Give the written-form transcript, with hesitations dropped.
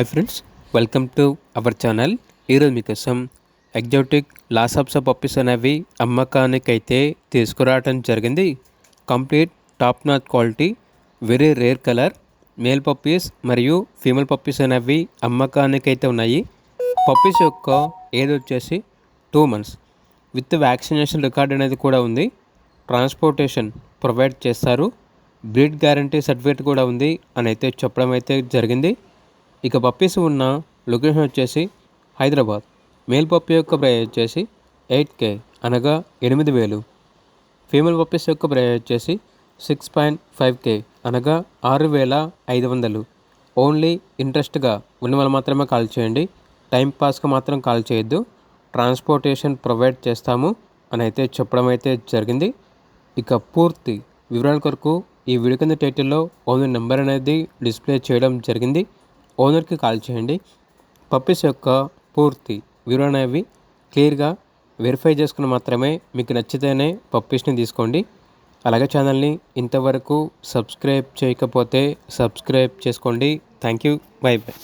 Hi friends, welcome to our channel. ఈరోజు మీకోసం exotic లాసాప్సా puppies అనేవి అమ్మకానికి అయితే తీసుకురావడం జరిగింది. Complete top notch quality, very rare colour male puppies మరియు ఫీమేల్ పప్పీస్ అనేవి అమ్మకానికి అయితే ఉన్నాయి. పప్పీస్ యొక్క ఏజ్ వచ్చేసి 2 months విత్ వ్యాక్సినేషన్ రికార్డ్ అనేది కూడా ఉంది. ట్రాన్స్పోర్టేషన్ ప్రొవైడ్ చేస్తారు. బ్రీడ్ గ్యారంటీ సర్టిఫికేట్ కూడా ఉంది అని అయితే చెప్పడం అయితే జరిగింది. ఇక పప్పీస్ ఉన్న లొకేషన్ వచ్చేసి హైదరాబాద్. మేల్ పప్పీ యొక్క ప్రైస్ వచ్చేసి 8K అనగా 8,000. ఫీమేల్ పప్పీస్ యొక్క ప్రైస్ వచ్చేసి 6.5K అనగా 6,500. ఓన్లీ ఇంట్రెస్ట్గా ఉన్న వాళ్ళు మాత్రమే కాల్ చేయండి. టైంపాస్గా మాత్రం కాల్ చేయొద్దు. ట్రాన్స్పోర్టేషన్ ప్రొవైడ్ చేస్తాము అని అయితే చెప్పడం అయితే జరిగింది. ఇక పూర్తి వివరాల కొరకు ఈ వీడియో కింద టైటిల్లో ఓనర్ నెంబర్ అనేది డిస్ప్లే చేయడం జరిగింది. ఓనర్కి కాల్ చేయండి. పప్పీస్ యొక్క పూర్తి వివరణ అనేవి క్లియర్గా వెరిఫై చేసుకుని మాత్రమే మీకు నచ్చితేనే పప్పీస్ని తీసుకోండి. అలాగే ఛానల్ని ఇంతవరకు సబ్స్క్రైబ్ చేయకపోతే సబ్స్క్రైబ్ చేసుకోండి. Thank you. By by.